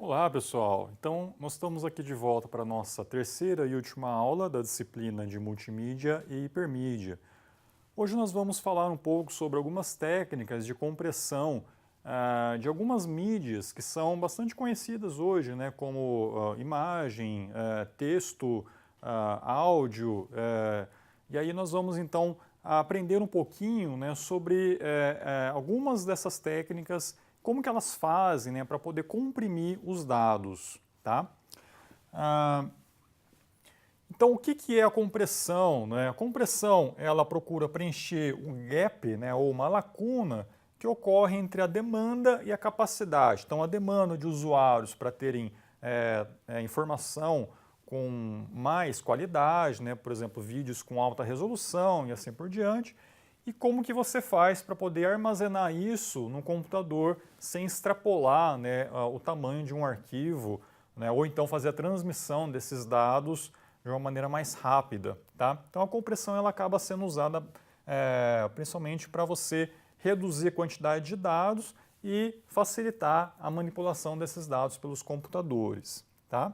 Olá, pessoal! Então, nós estamos aqui de volta para a nossa terceira e última aula da disciplina de Multimídia e Hipermídia. Hoje nós vamos falar um pouco sobre algumas técnicas de compressão de algumas mídias que são bastante conhecidas hoje, né, como imagem, texto, áudio. E aí nós vamos então aprender um pouquinho, né, sobre algumas dessas técnicas, como que elas fazem, né, para poder comprimir os dados, tá? Então, o que é a compressão, né? A compressão, ela procura preencher um gap, né, ou uma lacuna que ocorre entre a demanda e a capacidade. Então, a demanda de usuários para terem informação com mais qualidade, né, por exemplo, vídeos com alta resolução e assim por diante, e como que você faz para poder armazenar isso no computador sem extrapolar, né, o tamanho de um arquivo, né, ou então fazer a transmissão desses dados de uma maneira mais rápida. Tá? Então a compressão ela acaba sendo usada principalmente para você reduzir a quantidade de dados e facilitar a manipulação desses dados pelos computadores. Tá?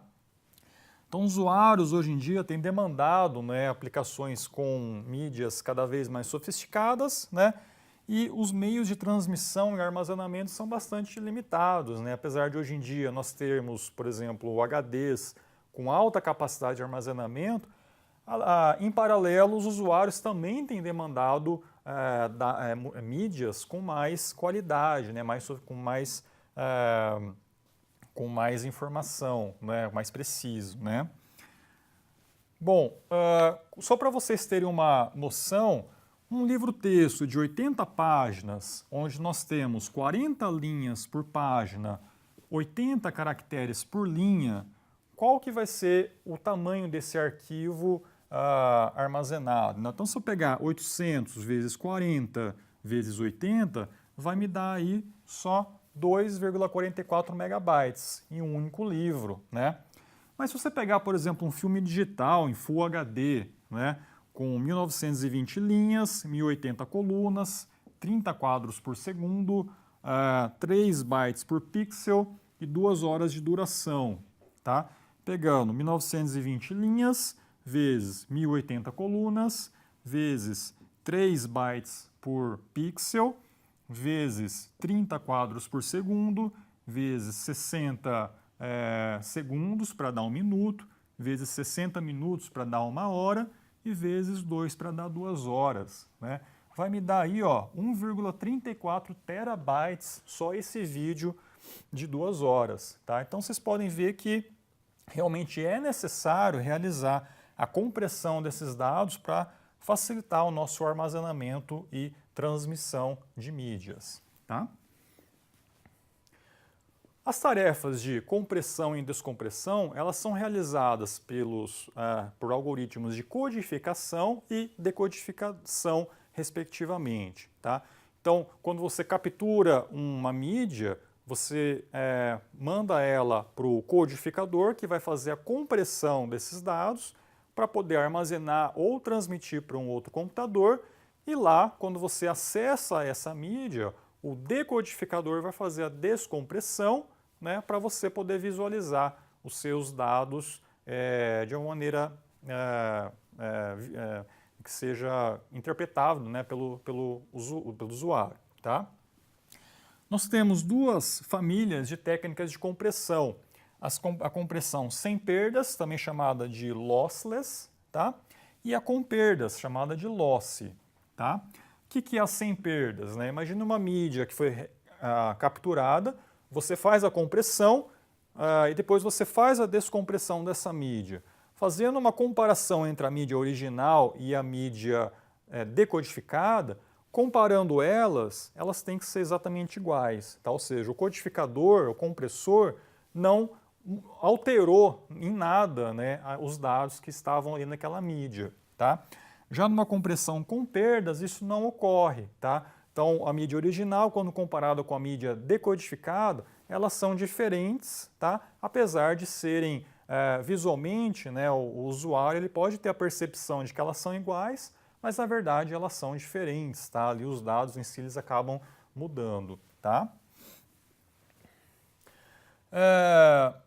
Então, usuários hoje em dia têm demandado, né, aplicações com mídias cada vez mais sofisticadas, né, e os meios de transmissão e armazenamento são bastante limitados, né, apesar de hoje em dia nós termos, por exemplo, HDs com alta capacidade de armazenamento. Em paralelo, os usuários também têm demandado mídias com mais qualidade, né, com mais informação, né, mais preciso, né? Bom, só para vocês terem uma noção, um livro-texto de 80 páginas, onde nós temos 40 linhas por página, 80 caracteres por linha, qual que vai ser o tamanho desse arquivo armazenado? Então, se eu pegar 800 vezes 40 vezes 80, vai me dar aí só 2,44 megabytes em um único livro, né? Mas se você pegar, por exemplo, um filme digital em Full HD, né, com 1920 linhas, 1080 colunas, 30 quadros por segundo, 3 bytes por pixel e 2 horas de duração, tá? Pegando 1920 linhas vezes 1080 colunas vezes 3 bytes por pixel vezes 30 quadros por segundo, vezes 60 segundos para dar 1 minuto, vezes 60 minutos para dar 1 hora e vezes 2 para dar 2 horas. Né? Vai me dar aí 1,34 terabytes só esse vídeo de 2 horas. Tá? Então vocês podem ver que realmente é necessário realizar a compressão desses dados para facilitar o nosso armazenamento e transmissão de mídias. Tá? As tarefas de compressão e descompressão, elas são realizadas por algoritmos de codificação e decodificação, respectivamente. Tá? Então, quando você captura uma mídia, você manda ela para o codificador, que vai fazer a compressão desses dados para poder armazenar ou transmitir para um outro computador. E lá, quando você acessa essa mídia, o decodificador vai fazer a descompressão, né, para você poder visualizar os seus dados de uma maneira que seja interpretável, né, pelo usuário. Tá? Nós temos duas famílias de técnicas de compressão. A compressão sem perdas, também chamada de lossless, tá? E a com perdas, chamada de lossy. Tá? O que é a sem perdas? Né? Imagina uma mídia que foi capturada, você faz a compressão e depois você faz a descompressão dessa mídia. Fazendo uma comparação entre a mídia original e a mídia decodificada, comparando elas têm que ser exatamente iguais. Tá? Ou seja, o codificador, o compressor, não alterou em nada, né, os dados que estavam ali naquela mídia. Tá? Já numa compressão com perdas, isso não ocorre. Tá? Então, a mídia original, quando comparada com a mídia decodificada, elas são diferentes, tá? Apesar de serem visualmente, né, o usuário ele pode ter a percepção de que elas são iguais, mas na verdade elas são diferentes. Tá? Ali os dados em si eles acabam mudando. Tá?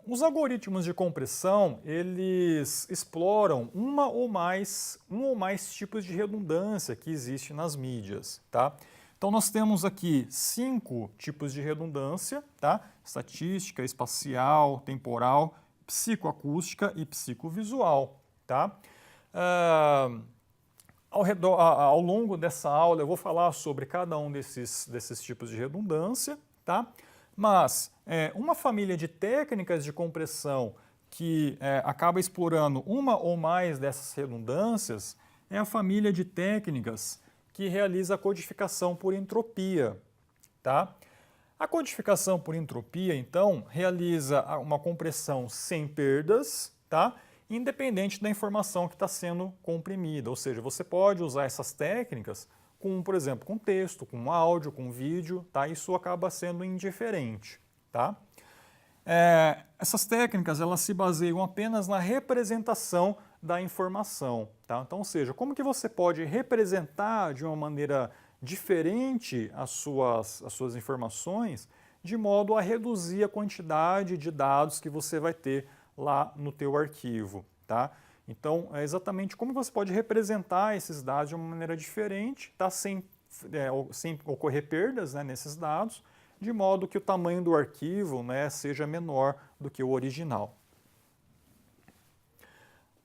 Os algoritmos de compressão, eles exploram um ou mais tipos de redundância que existe nas mídias, tá? Então nós temos aqui 5 tipos de redundância, tá? Estatística, espacial, temporal, psicoacústica e psicovisual, tá? Ao longo dessa aula eu vou falar sobre cada um desses tipos de redundância, tá? Mas uma família de técnicas de compressão que acaba explorando uma ou mais dessas redundâncias é a família de técnicas que realiza a codificação por entropia, tá? A codificação por entropia, então, realiza uma compressão sem perdas, tá? Independente da informação que está sendo comprimida. Ou seja, você pode usar essas técnicas com, por exemplo, com texto, com áudio, com vídeo, tá? Isso acaba sendo indiferente, tá? Essas técnicas, elas se baseiam apenas na representação da informação, tá? Então, ou seja, como que você pode representar de uma maneira diferente as suas informações, de modo a reduzir a quantidade de dados que você vai ter lá no teu arquivo, tá? Então, é exatamente como você pode representar esses dados de uma maneira diferente, tá? Sem ocorrer perdas, né, nesses dados, de modo que o tamanho do arquivo, né, seja menor do que o original.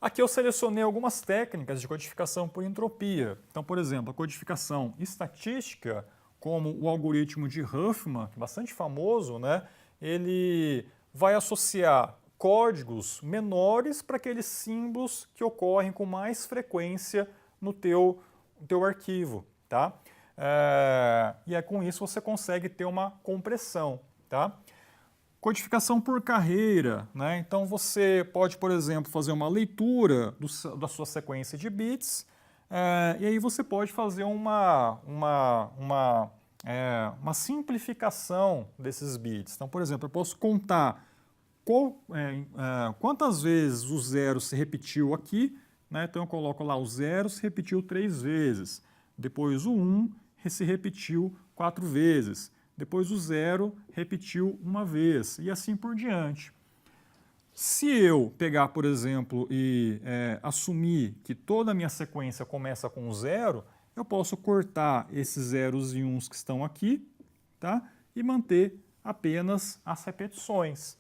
Aqui eu selecionei algumas técnicas de codificação por entropia. Então, por exemplo, a codificação estatística, como o algoritmo de Huffman, que é bastante famoso, né, ele vai associar códigos menores para aqueles símbolos que ocorrem com mais frequência no teu arquivo, tá? E com isso você consegue ter uma compressão, tá? Codificação por carreira, né? Então você pode, por exemplo, fazer uma leitura da sua sequência de bits e aí você pode fazer uma simplificação desses bits. Então, por exemplo, eu posso contar quantas vezes o zero se repetiu aqui, né? Então eu coloco lá o zero se repetiu 3 vezes, depois o 1 se repetiu 4 vezes, depois o 0 repetiu 1 vez e assim por diante. Se eu pegar, por exemplo, e assumir que toda a minha sequência começa com 0, eu posso cortar esses zeros e uns que estão aqui, tá? E manter apenas as repetições.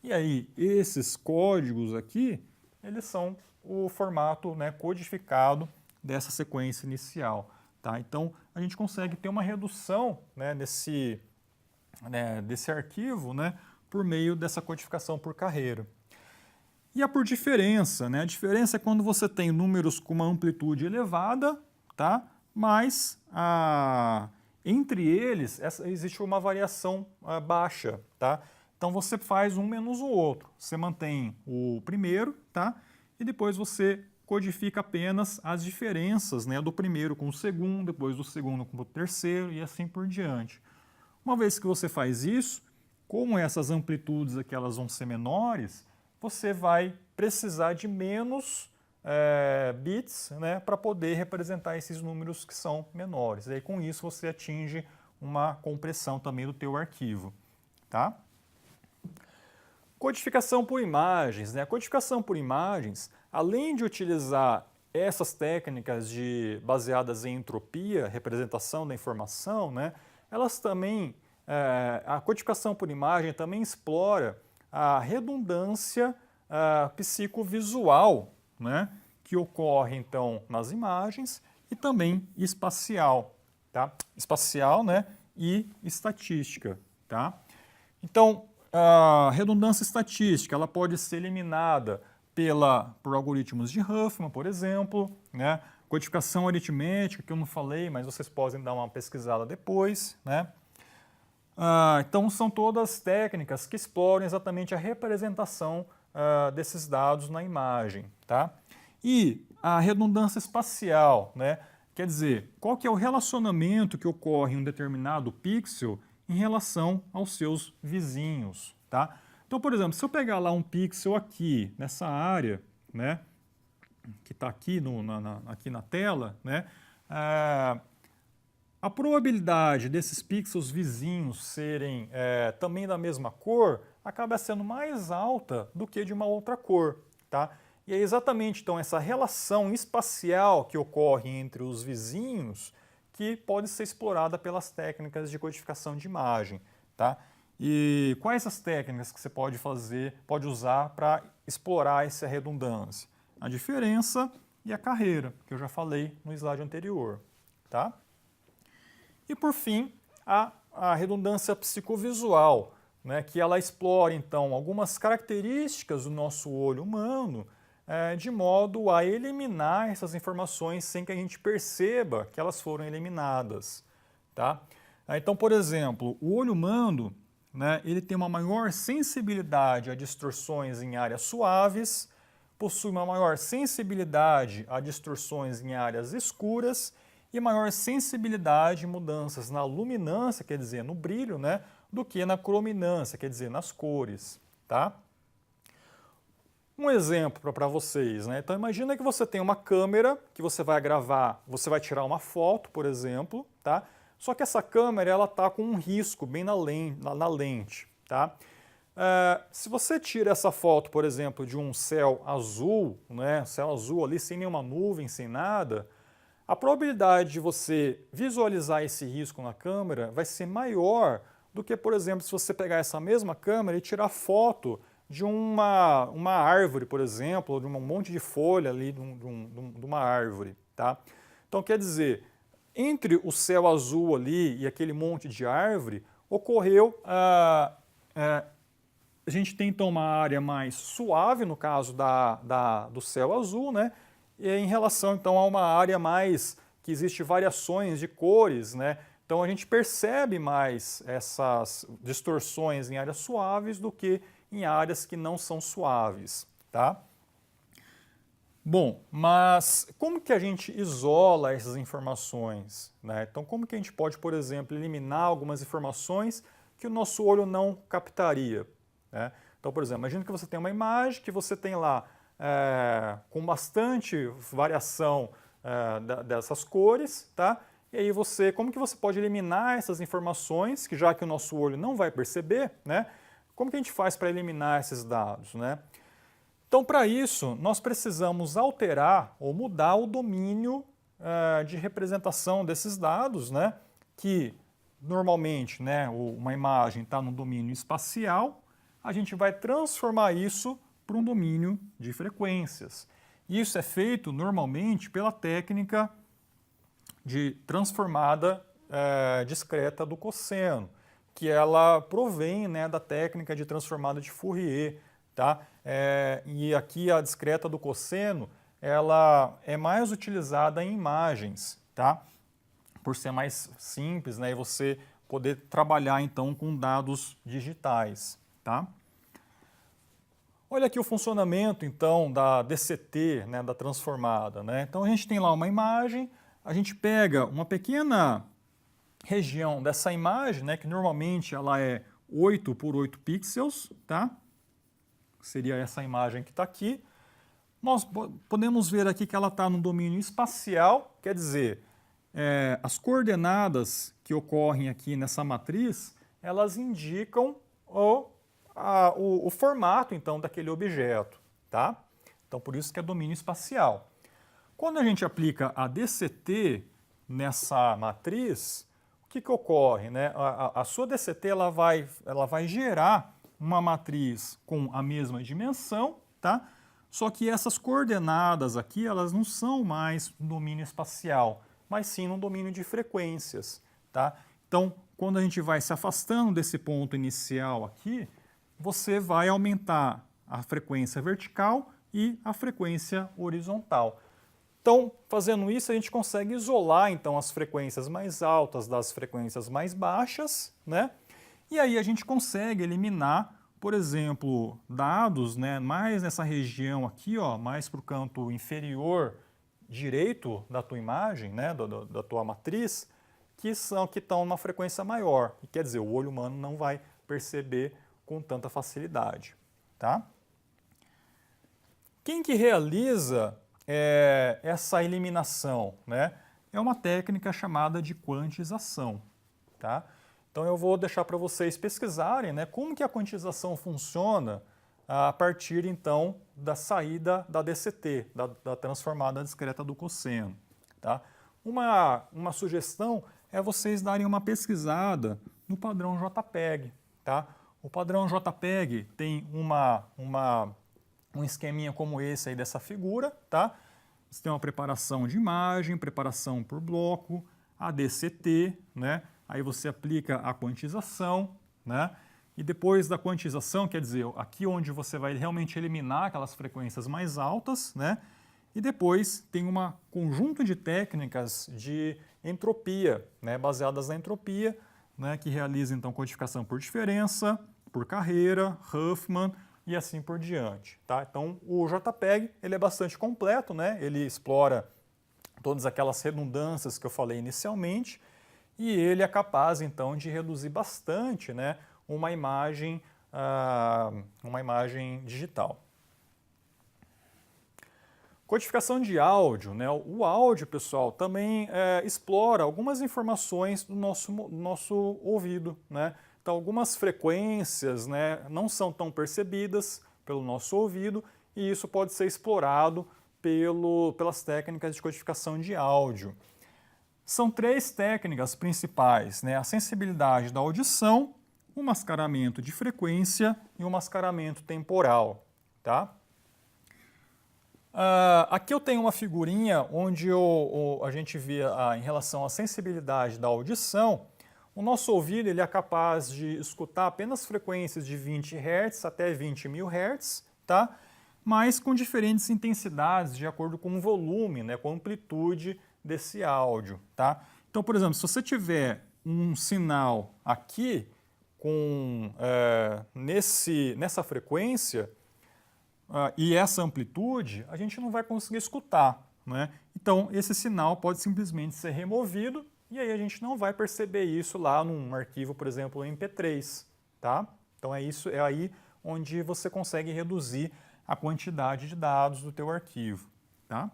E aí, esses códigos aqui, eles são o formato, né, codificado dessa sequência inicial. Tá? Então, a gente consegue ter uma redução, né, desse arquivo, né, por meio dessa codificação por carreira. E a por diferença, né? A diferença é quando você tem números com uma amplitude elevada, tá? Mas entre eles existe uma variação baixa, tá? Então você faz um menos o outro. Você mantém o primeiro, tá? E depois você codifica apenas as diferenças, né, do primeiro com o segundo, depois do segundo com o terceiro e assim por diante. Uma vez que você faz isso, como essas amplitudes aqui elas vão ser menores, você vai precisar de menos bits, né, para poder representar esses números que são menores. E aí, com isso você atinge uma compressão também do teu arquivo, tá? Codificação por imagens, né? A codificação por imagens, além de utilizar essas técnicas baseadas em entropia, representação da informação, né, elas também, a codificação por imagem também explora a redundância psicovisual, né, que ocorre então nas imagens e também espacial, tá? Espacial, né, e estatística, tá? Então, a redundância estatística ela pode ser eliminada por algoritmos de Huffman, por exemplo, né? Codificação aritmética, que eu não falei, mas vocês podem dar uma pesquisada depois, né? Então, são todas técnicas que exploram exatamente a representação desses dados na imagem, tá? E a redundância espacial, né? Quer dizer, qual que é o relacionamento que ocorre em um determinado pixel em relação aos seus vizinhos, tá? Então, por exemplo, se eu pegar lá um pixel aqui, nessa área, né, que está aqui, aqui na tela, né, a probabilidade desses pixels vizinhos serem também da mesma cor acaba sendo mais alta do que de uma outra cor, tá? E é exatamente então essa relação espacial que ocorre entre os vizinhos que pode ser explorada pelas técnicas de codificação de imagem, tá? E quais as técnicas que você pode usar para explorar essa redundância? A diferença e a carreira, que eu já falei no slide anterior, tá? E por fim, a redundância psicovisual, né, que ela explora então algumas características do nosso olho humano de modo a eliminar essas informações sem que a gente perceba que elas foram eliminadas, tá? Então, por exemplo, o olho humano, né, ele tem uma maior sensibilidade a distorções em áreas suaves, possui uma maior sensibilidade a distorções em áreas escuras e maior sensibilidade em mudanças na luminância, quer dizer, no brilho, né, do que na crominância, quer dizer, nas cores, tá? Um exemplo para vocês, né? Então imagina que você tem uma câmera que você vai gravar, você vai tirar uma foto, por exemplo, tá? Só que essa câmera ela está com um risco bem na lente, tá? Se você tira essa foto, por exemplo, de um céu azul, né? Céu azul ali sem nenhuma nuvem, sem nada, a probabilidade de você visualizar esse risco na câmera vai ser maior do que, por exemplo, se você pegar essa mesma câmera e tirar foto de uma árvore, por exemplo, ou de um monte de folha ali de uma árvore, tá? Então, quer dizer, entre o céu azul ali e aquele monte de árvore, ocorreu, a gente tem então uma área mais suave, no caso do céu azul, né? E em relação então a uma área mais que existe variações de cores, né? Então a gente percebe mais essas distorções em áreas suaves do que em áreas que não são suaves, tá? Bom, mas como que a gente isola essas informações, né? Então como que a gente pode, por exemplo, eliminar algumas informações que o nosso olho não captaria, né? Então, por exemplo, imagina que você tem uma imagem que você tem lá com bastante variação dessas cores, tá? E aí como que você pode eliminar essas informações, que já que o nosso olho não vai perceber, né? Como que a gente faz para eliminar esses dados, né? Então, para isso, nós precisamos alterar ou mudar o domínio de representação desses dados, né? Que normalmente, né, uma imagem está no domínio espacial, a gente vai transformar isso para um domínio de frequências. Isso é feito normalmente pela técnica de transformada discreta do cosseno, que ela provém, né, da técnica de transformada de Fourier, tá? E aqui a discreta do cosseno, ela é mais utilizada em imagens, tá? Por ser mais simples, né, e você poder trabalhar então com dados digitais, tá? Olha aqui o funcionamento então da DCT, né, da transformada, né? Então a gente tem lá uma imagem, a gente pega uma pequena região dessa imagem, né, que normalmente ela é 8 por 8 pixels, tá? Seria essa imagem que está aqui. Nós podemos ver aqui que ela está no domínio espacial, quer dizer, as coordenadas que ocorrem aqui nessa matriz, elas indicam o formato, então, daquele objeto, tá? Então, por isso que é domínio espacial. Quando a gente aplica a DCT nessa matriz, o que ocorre, né? A sua DCT ela vai gerar uma matriz com a mesma dimensão, tá? Só que essas coordenadas aqui, elas não são mais no domínio espacial, mas sim no domínio de frequências, tá? Então, quando a gente vai se afastando desse ponto inicial aqui, você vai aumentar a frequência vertical e a frequência horizontal. Então, fazendo isso, a gente consegue isolar então as frequências mais altas das frequências mais baixas, né? E aí a gente consegue eliminar, por exemplo, dados, né, mais nessa região aqui, ó, mais para o canto inferior direito da tua imagem, né, da tua matriz, que estão numa frequência maior. E quer dizer, o olho humano não vai perceber com tanta facilidade, tá? Quem que realiza essa eliminação, né? é uma técnica chamada de quantização, tá? Então eu vou deixar para vocês pesquisarem, né, como que a quantização funciona a partir então da saída da DCT, da transformada discreta do cosseno, tá? Uma sugestão é vocês darem uma pesquisada no padrão JPEG, tá? O padrão JPEG tem um esqueminha como esse aí dessa figura, tá? Você tem uma preparação de imagem, preparação por bloco, a DCT, né? Aí você aplica a quantização, né? E depois da quantização, quer dizer, aqui onde você vai realmente eliminar aquelas frequências mais altas, né? E depois tem um conjunto de técnicas de entropia, né? Baseadas na entropia, né? Que realiza então codificação por diferença, por carreira, Huffman e assim por diante, tá? Então o JPEG ele é bastante completo, né? Ele explora todas aquelas redundâncias que eu falei inicialmente e ele é capaz então de reduzir bastante, né? Uma imagem digital. Codificação de áudio, né? O áudio, pessoal, também explora algumas informações do nosso ouvido, né? Então, algumas frequências, né, não são tão percebidas pelo nosso ouvido e isso pode ser explorado pelas técnicas de codificação de áudio. São 3 técnicas principais, né? A sensibilidade da audição, o mascaramento de frequência e o mascaramento temporal, tá? Aqui eu tenho uma figurinha onde a gente vê em relação à sensibilidade da audição. O nosso ouvido ele é capaz de escutar apenas frequências de 20 Hz até 20.000 Hz, tá? Mas com diferentes intensidades de acordo com o volume, né, com a amplitude desse áudio, tá? Então, por exemplo, se você tiver um sinal aqui nessa frequência e essa amplitude, a gente não vai conseguir escutar, né? Então, esse sinal pode simplesmente ser removido e aí a gente não vai perceber isso lá num arquivo, por exemplo, MP3, tá? Então é aí onde você consegue reduzir a quantidade de dados do teu arquivo, tá?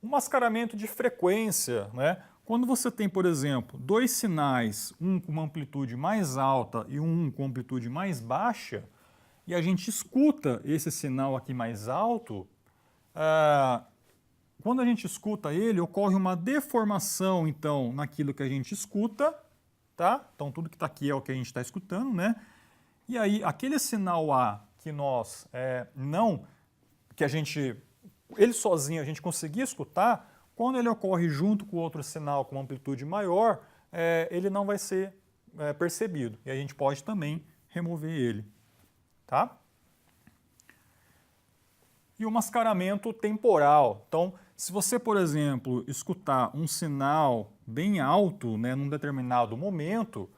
O mascaramento de frequência, né? Quando você tem, por exemplo, 2 sinais, um com uma amplitude mais alta e um com amplitude mais baixa, e a gente escuta esse sinal aqui mais alto, quando a gente escuta ele, ocorre uma deformação, então, naquilo que a gente escuta, tá? Então, tudo que está aqui é o que a gente está escutando, né? E aí, aquele sinal A que nós ele sozinho a gente conseguia escutar, quando ele ocorre junto com outro sinal com uma amplitude maior, ele não vai ser percebido. E a gente pode também remover ele, tá? E o mascaramento temporal. Então, se você, por exemplo, escutar um sinal bem alto, né, num determinado momento,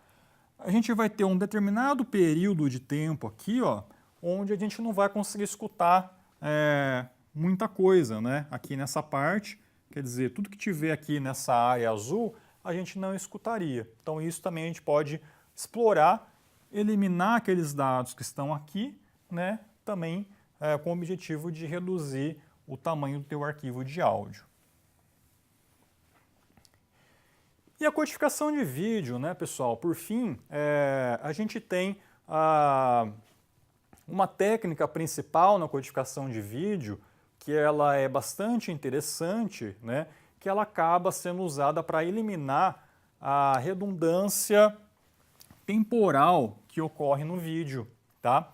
a gente vai ter um determinado período de tempo aqui, ó, onde a gente não vai conseguir escutar muita coisa, né? Aqui nessa parte, quer dizer, tudo que tiver aqui nessa área azul, a gente não escutaria. Então isso também a gente pode explorar, eliminar aqueles dados que estão aqui, né? Também com o objetivo de reduzir o tamanho do teu arquivo de áudio. E a codificação de vídeo, né, pessoal? Por fim, a gente tem uma técnica principal na codificação de vídeo, que ela é bastante interessante, né, que ela acaba sendo usada para eliminar a redundância temporal que ocorre no vídeo, tá?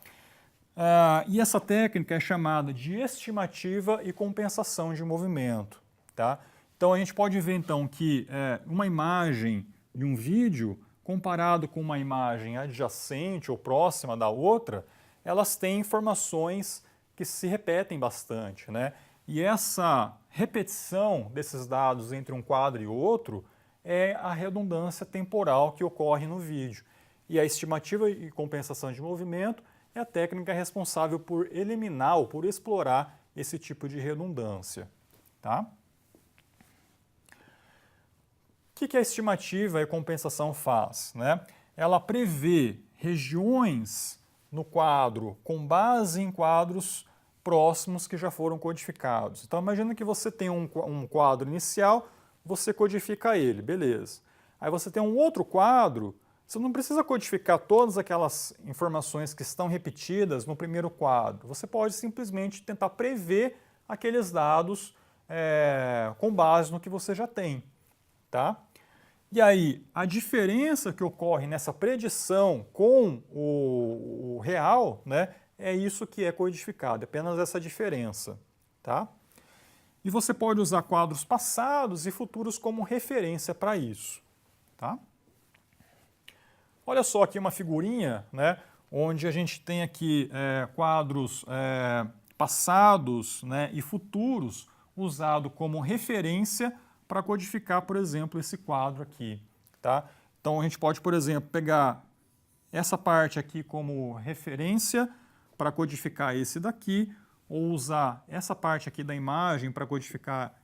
E essa técnica é chamada de estimativa e compensação de movimento, tá? Então a gente pode ver então que uma imagem de um vídeo comparado com uma imagem adjacente ou próxima da outra, elas têm informações que se repetem bastante, né? E essa repetição desses dados entre um quadro e outro é a redundância temporal que ocorre no vídeo. E a estimativa e compensação de movimento é a técnica responsável por eliminar ou por explorar esse tipo de redundância, tá? O que a estimativa e compensação faz, né? Ela prevê regiões no quadro com base em quadros próximos que já foram codificados. Então imagina que você tem um quadro inicial, você codifica ele, beleza. Aí você tem um outro quadro, você não precisa codificar todas aquelas informações que estão repetidas no primeiro quadro. Você pode simplesmente tentar prever aqueles dados com base no que você já tem, tá? E aí, a diferença que ocorre nessa predição com o real, né, é isso que é codificado, apenas essa diferença, tá? E você pode usar quadros passados e futuros como referência para isso, tá? Olha só aqui uma figurinha, né, onde a gente tem aqui quadros passados, né, e futuros usado como referência para codificar, por exemplo, esse quadro aqui, tá? Então a gente pode, por exemplo, pegar essa parte aqui como referência para codificar esse daqui, ou usar essa parte aqui da imagem para codificar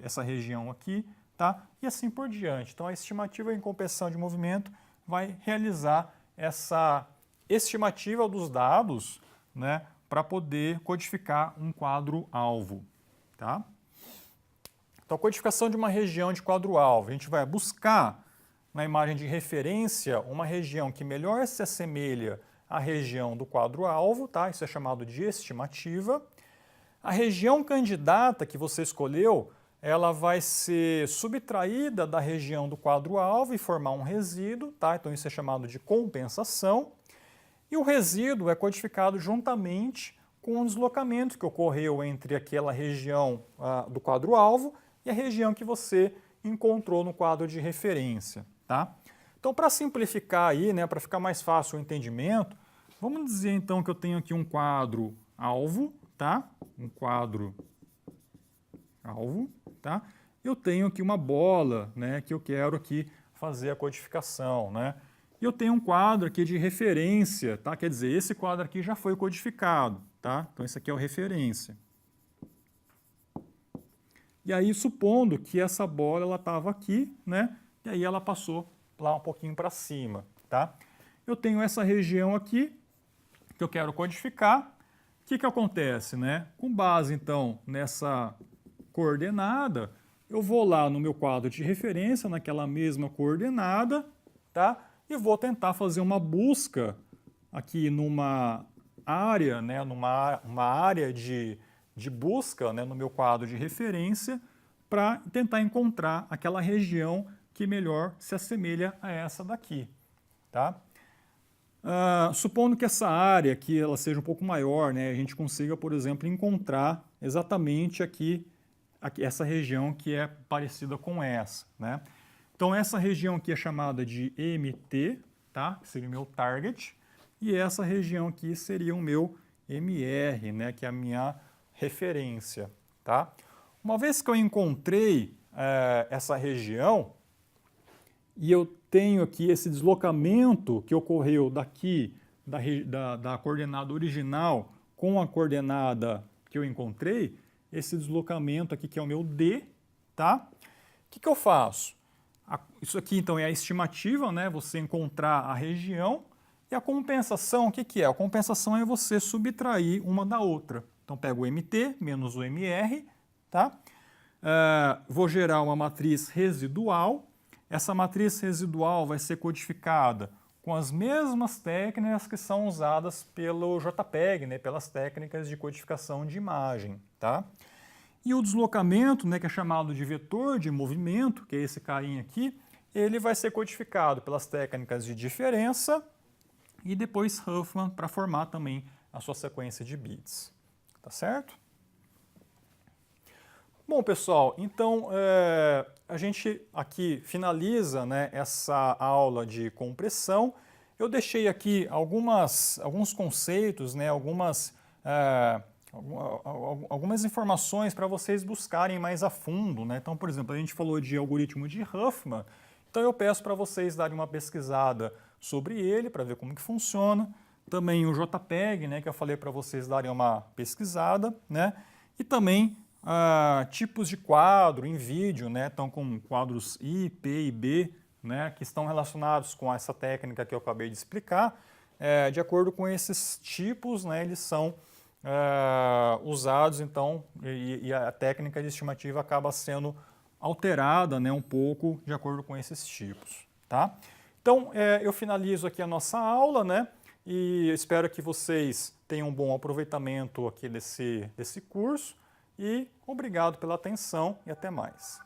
essa região aqui, tá? E assim por diante. Então a estimativa em compreensão de movimento vai realizar essa estimativa dos dados, né, para poder codificar um quadro-alvo, tá? Então, a codificação de uma região de quadro-alvo, a gente vai buscar na imagem de referência uma região que melhor se assemelha à região do quadro-alvo, tá? Isso é chamado de estimativa. A região candidata que você escolheu, ela vai ser subtraída da região do quadro-alvo e formar um resíduo, tá? Então isso é chamado de compensação. E o resíduo é codificado juntamente com o deslocamento que ocorreu entre aquela região do quadro-alvo e a região que você encontrou no quadro de referência, tá? Então, para simplificar aí, né, para ficar mais fácil o entendimento, vamos dizer então que eu tenho aqui um quadro-alvo, tá? Um quadro-alvo, tá? Eu tenho aqui uma bola, né, que eu quero aqui fazer a codificação, né? E eu tenho um quadro aqui de referência, tá? Quer dizer, esse quadro aqui já foi codificado, tá? Então, esse aqui é o referência. E aí, supondo que essa bola ela estava aqui, né? E aí ela passou lá um pouquinho para cima, tá? Eu tenho essa região aqui que eu quero codificar. O que acontece, né? Com base, então, nessa coordenada, eu vou lá no meu quadro de referência, naquela mesma coordenada, tá? E vou tentar fazer uma busca aqui numa área, né? Uma área de busca, né, no meu quadro de referência para tentar encontrar aquela região que melhor se assemelha a essa daqui, tá? Supondo que essa área aqui ela seja um pouco maior, né, a gente consiga, por exemplo, encontrar exatamente aqui essa região que é parecida com essa, né? Então essa região aqui é chamada de MT, tá? Que seria o meu target, e essa região aqui seria o meu MR, né, que é a minha referência, tá? Uma vez que eu encontrei essa região e eu tenho aqui esse deslocamento que ocorreu daqui da coordenada original com a coordenada que eu encontrei, esse deslocamento aqui que é o meu D, tá? O que eu faço? Isso aqui então é a estimativa, né? Você encontrar a região. E a compensação, o que é? A compensação é você subtrair uma da outra. Então, pego o MT menos o MR, tá? Vou gerar uma matriz residual. Essa matriz residual vai ser codificada com as mesmas técnicas que são usadas pelo JPEG, né? Pelas técnicas de codificação de imagem, tá? E o deslocamento, né, que é chamado de vetor de movimento, que é esse carinha aqui, ele vai ser codificado pelas técnicas de diferença e depois Huffman para formar também a sua sequência de bits. Tá certo? Bom, pessoal, então a gente aqui finaliza, né, essa aula de compressão. Eu deixei aqui alguns conceitos, né, algumas informações para vocês buscarem mais a fundo, né? Então, por exemplo, a gente falou de algoritmo de Huffman, então eu peço para vocês darem uma pesquisada sobre ele, para ver como que funciona. Também o JPEG, né, que eu falei para vocês darem uma pesquisada, né? E também tipos de quadro em vídeo, né? Então, com quadros I, P e B, né, que estão relacionados com essa técnica que eu acabei de explicar. De acordo com esses tipos, né, eles são usados, então, e a técnica de estimativa acaba sendo alterada, né, um pouco de acordo com esses tipos, tá? Então, eu finalizo aqui a nossa aula, né, e espero que vocês tenham um bom aproveitamento aqui desse curso e obrigado pela atenção e até mais.